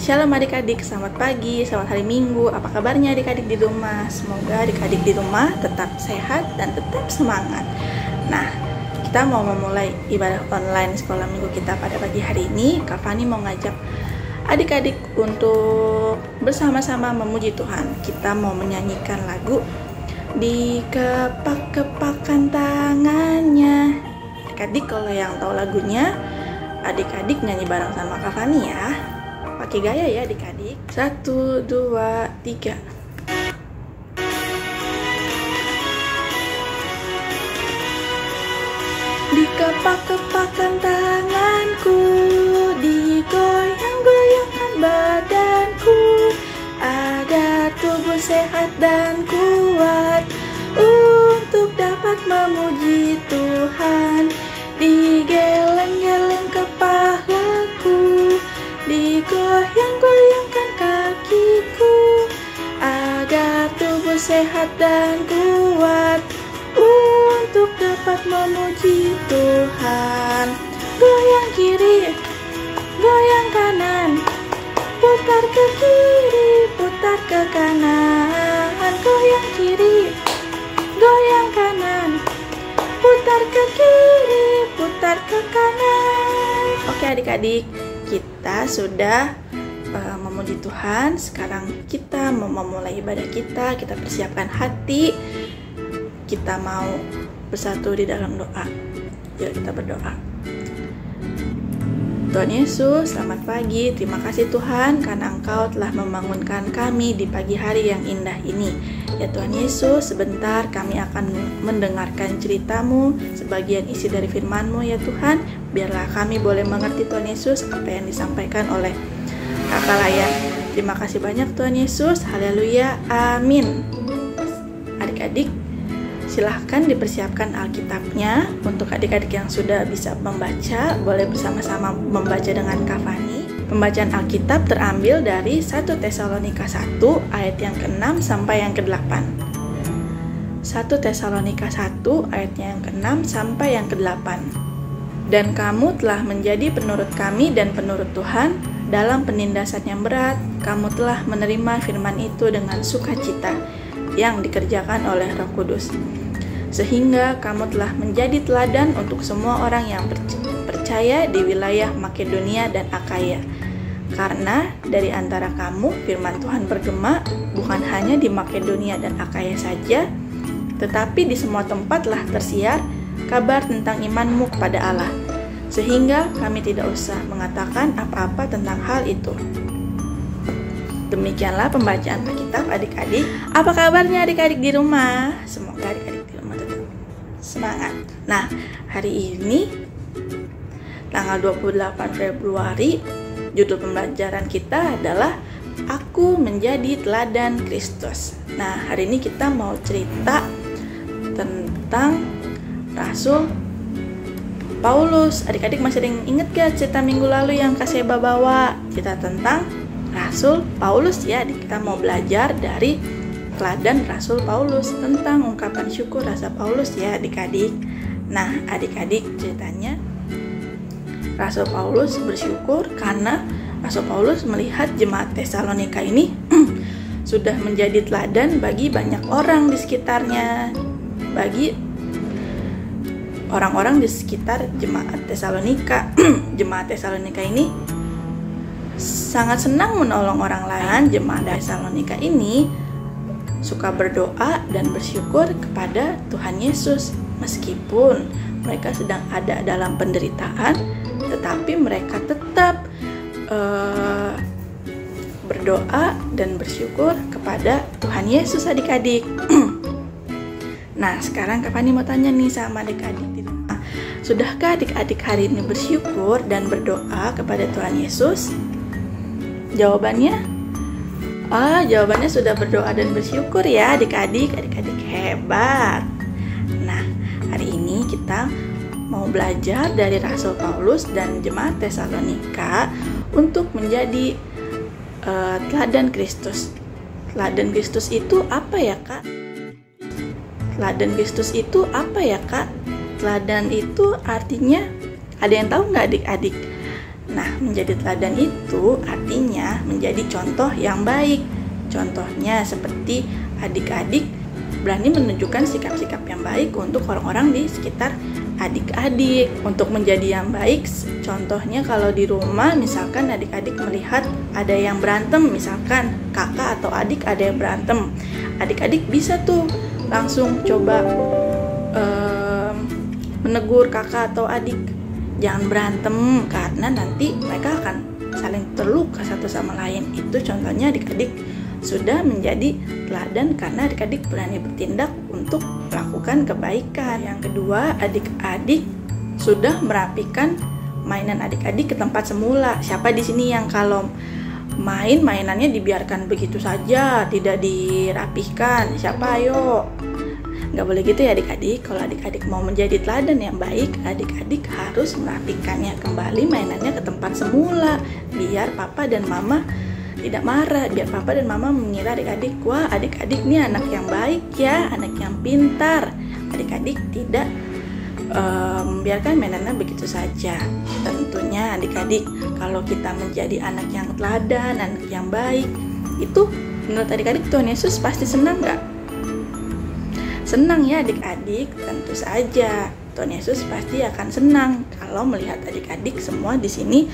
Shalom adik-adik, selamat pagi, selamat hari Minggu. Apa kabarnya adik-adik di rumah? Semoga adik-adik di rumah tetap sehat dan tetap semangat. Nah, kita mau memulai ibadah online sekolah minggu kita pada pagi hari ini. Kak Fani mau ngajak adik-adik untuk bersama-sama memuji Tuhan. Kita mau menyanyikan lagu Di Kepak-kepakan Tangannya. Adik-adik kalau yang tahu lagunya, adik-adik nyanyi bareng sama Kak Fani ya. Pakai gaya ya adik-adik. 1, 2, 3. Di kepak-kepakan tanganku, digoyang-goyangkan badanku, agar tubuh sehat dan kuat untuk dapat memuji Tuhan. Digeleng-geleng kepalaku, digoyang-goyangkan kakiku, agar tubuh sehat dan kuat untuk dapat memuji Tuhan. Goyang kiri, goyang kanan, putar ke kiri, putar ke kanan. Goyang kiri, goyang kanan, putar ke kiri, putar ke kanan. Oke adik-adik, kita sudah memuji Tuhan. Sekarang kita mau memulai ibadah kita. Kita persiapkan hati. Kita mau bersatu di dalam doa. Yuk kita berdoa. Tuhan Yesus, selamat pagi. Terima kasih Tuhan karena Engkau telah membangunkan kami di pagi hari yang indah ini. Ya Tuhan Yesus, sebentar kami akan mendengarkan cerita-Mu, sebagian isi dari firman-Mu ya Tuhan. Biarlah kami boleh mengerti Tuhan Yesus apa yang disampaikan oleh Kakak Layan. Terima kasih banyak Tuhan Yesus. Haleluya. Amin. Adik-adik, silahkan dipersiapkan Alkitabnya. Untuk adik-adik yang sudah bisa membaca, boleh bersama-sama membaca dengan Kak Fani. Pembacaan Alkitab terambil dari 1 Tesalonika 1 ayat yang ke-6 sampai yang ke-8. 1 Tesalonika 1 ayatnya yang ke-6 sampai yang ke-8. Dan kamu telah menjadi penurut kami dan penurut Tuhan dalam penindasan yang berat. Kamu telah menerima firman itu dengan sukacita yang dikerjakan oleh Roh Kudus, sehingga kamu telah menjadi teladan untuk semua orang yang percaya di wilayah Makedonia dan Akaya. Karena dari antara kamu firman Tuhan bergema bukan hanya di Makedonia dan Akaya saja, tetapi di semua tempatlah tersiar kabar tentang imanmu kepada Allah, sehingga kami tidak usah mengatakan apa-apa tentang hal itu. Demikianlah pembacaan Alkitab adik-adik. Apa kabarnya adik-adik di rumah? Semoga adik-adik di rumah tetap semangat. Nah, hari ini tanggal 28 Februari, judul pembelajaran kita adalah Aku Menjadi Teladan Kristus. Nah, hari ini kita mau cerita tentang Rasul Paulus. Adik-adik masih ada yang inget gak cerita minggu lalu yang Kak Seba bawa? Cerita tentang Rasul Paulus ya. Kita mau belajar dari teladan Rasul Paulus tentang ungkapan syukur rasa Paulus ya adik-adik. Nah adik-adik, ceritanya Rasul Paulus bersyukur karena Rasul Paulus melihat jemaat Tesalonika ini sudah menjadi teladan bagi banyak orang di sekitarnya, bagi orang-orang di sekitar jemaat Tesalonika. Jemaat Tesalonika ini sangat senang menolong orang lain. Jemaat Tesalonika ini suka berdoa dan bersyukur kepada Tuhan Yesus. Meskipun mereka sedang ada dalam penderitaan, tetapi mereka tetap berdoa dan bersyukur kepada Tuhan Yesus adik-adik. Nah sekarang Kak Fani mau tanya nih sama adik-adik di rumah. Sudahkah adik-adik hari ini bersyukur dan berdoa kepada Tuhan Yesus? Jawabannya, jawabannya sudah berdoa dan bersyukur ya adik-adik. Adik-adik hebat. Nah, hari ini kita mau belajar dari Rasul Paulus dan jemaat Tesalonika untuk menjadi teladan Kristus. Teladan Kristus itu apa ya Kak? Teladan Kristus itu apa ya Kak? Teladan itu artinya, ada yang tahu nggak adik-adik? Nah, menjadi teladan itu artinya menjadi contoh yang baik. Contohnya seperti adik-adik berani menunjukkan sikap-sikap yang baik untuk orang-orang di sekitar adik-adik. Untuk menjadi yang baik, contohnya kalau di rumah misalkan adik-adik melihat ada yang berantem, misalkan kakak atau adik ada yang berantem, adik-adik bisa tuh langsung coba menegur kakak atau adik, jangan berantem karena nanti mereka akan saling terluka satu sama lain. Itu contohnya adik-adik sudah menjadi teladan karena adik-adik berani bertindak untuk melakukan kebaikan. Yang kedua, adik-adik sudah merapikan mainan adik-adik ke tempat semula. Siapa di sini yang kalau mainannya dibiarkan begitu saja, tidak dirapihkan? Siapa, ayo? Nggak boleh gitu ya adik-adik. Kalau adik-adik mau menjadi teladan yang baik, adik-adik harus merapikannya kembali mainannya ke tempat semula, biar papa dan mama tidak marah, biar papa dan mama mengira adik-adik, wah adik-adik ini anak yang baik ya, anak yang pintar. Adik-adik tidak membiarkan mainannya begitu saja. Tentunya adik-adik, kalau kita menjadi anak yang teladan, anak yang baik, itu menurut adik-adik Tuhan Yesus pasti senang nggak? Senang ya adik-adik, tentu saja Tuhan Yesus pasti akan senang kalau melihat adik-adik semua di sini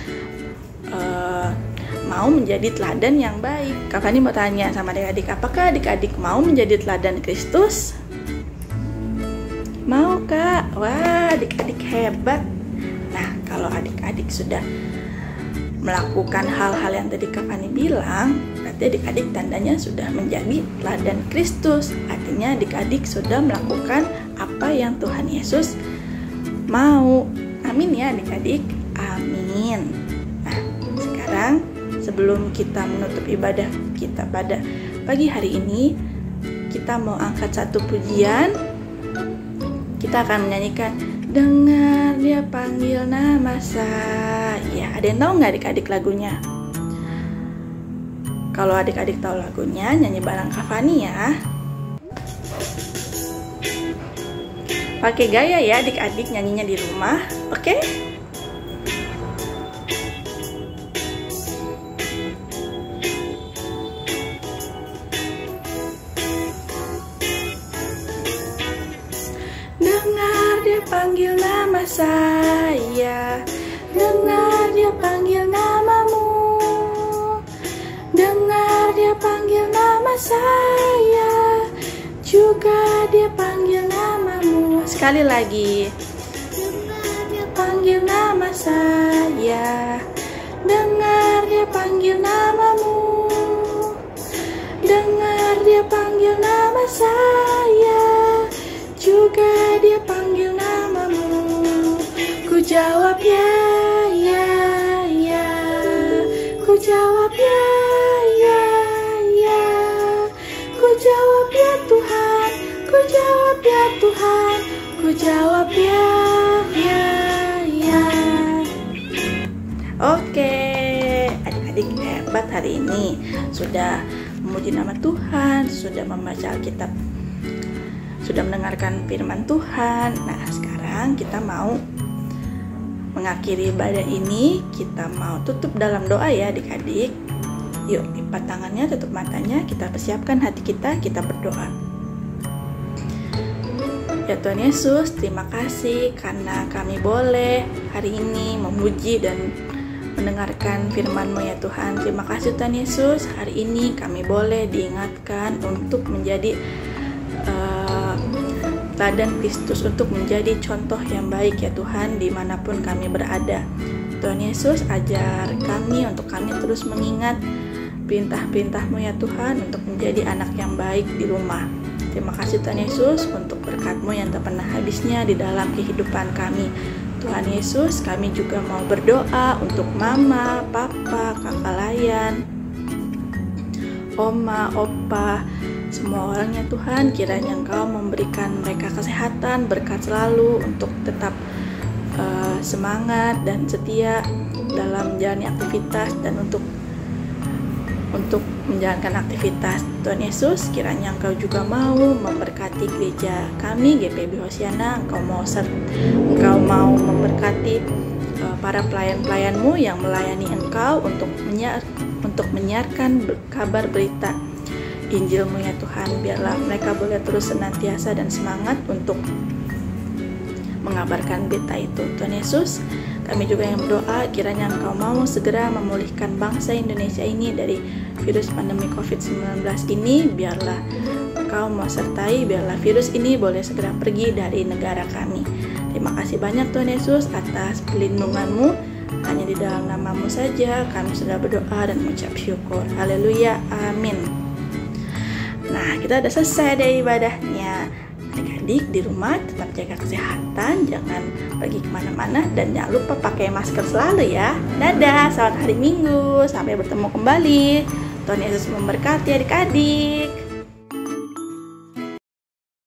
mau menjadi teladan yang baik. Kak Fani mau tanya sama adik-adik, apakah adik-adik mau menjadi teladan Kristus? Mau, Kak? Wah, adik-adik hebat. Nah, kalau adik-adik sudah melakukan hal-hal yang tadi Kak Fani bilang, berarti adik-adik tandanya sudah menjadi teladan Kristus. Artinya adik-adik sudah melakukan apa yang Tuhan Yesus mau. Amin ya adik-adik. Amin. Nah, sekarang sebelum kita menutup ibadah kita pada pagi hari ini, kita mau angkat satu pujian. Kita akan menyanyikan Dengar Dia Panggil Nama Saya. Ada yang tahu nggak adik-adik lagunya? Kalau adik-adik tahu lagunya, nyanyi bareng Kak Fani ya. Pakai gaya ya adik-adik nyanyinya di rumah, oke? Dengar Dia panggil nama saya, dengar Dia panggil namamu, dengar Dia panggil nama saya, juga Dia panggil namamu. Sekali lagi. Dengar Dia panggil nama saya, dengar Dia panggil namamu, dengar Dia panggil nama saya, juga Dia panggil namamu. Ku jawab ya, ya, ya. Ku jawab ya, ya, ya. Ku jawab ya Tuhan, ku jawab ya Tuhan, ku jawab ya, ya, ya. Oke, adik-adik hebat hari ini. Sudah memuji nama Tuhan, sudah membaca Alkitab, sudah mendengarkan firman Tuhan. Nah, sekarang kita mau mengakhiri ibadah ini. Kita mau tutup dalam doa ya adik-adik. Yuk, lipat tangannya, tutup matanya, kita persiapkan hati kita berdoa. Ya Tuhan Yesus, terima kasih karena kami boleh hari ini memuji dan mendengarkan firman-Mu ya Tuhan. Terima kasih Tuhan Yesus, hari ini kami boleh diingatkan untuk menjadi teladan Kristus, untuk menjadi contoh yang baik ya Tuhan dimanapun kami berada. Tuhan Yesus, ajar kami untuk kami terus mengingat perintah-perintah-Mu ya Tuhan, untuk menjadi anak yang baik di rumah. Terima kasih Tuhan Yesus untuk berkat-Mu yang tak pernah habisnya di dalam kehidupan kami. Tuhan Yesus, kami juga mau berdoa untuk mama, papa, kakak layan, oma, opa, semua orangnya Tuhan. Kiranya Engkau memberikan mereka kesehatan, berkat selalu untuk tetap semangat dan setia dalam menjalani aktivitas dan untuk menjalankan aktivitas. Tuhan Yesus, kiranya Engkau juga mau memberkati gereja kami GPB Hosiana. Engkau mau memberkati para pelayan-pelayan-Mu yang melayani Engkau untuk menyiarkan kabar berita Injil-Mu ya Tuhan. Biarlah mereka boleh terus senantiasa dan semangat untuk mengabarkan berita itu. Tuhan Yesus, kami juga yang berdoa kiranya Engkau mau segera memulihkan bangsa Indonesia ini dari virus pandemi COVID-19 ini. Biarlah Engkau mau sertai, biarlah virus ini boleh segera pergi dari negara kami. Terima kasih banyak Tuhan Yesus atas pelindungan-Mu. Hanya di dalam nama-Mu saja kami sudah berdoa dan mengucap syukur. Haleluya, amin. Nah, kita udah selesai deh ibadahnya. Adik-adik di rumah tetap jaga kesehatan, jangan pergi kemana-mana, dan jangan lupa pakai masker selalu ya. Dadah, selamat hari Minggu, sampai bertemu kembali. Tuhan Yesus memberkati adik-adik.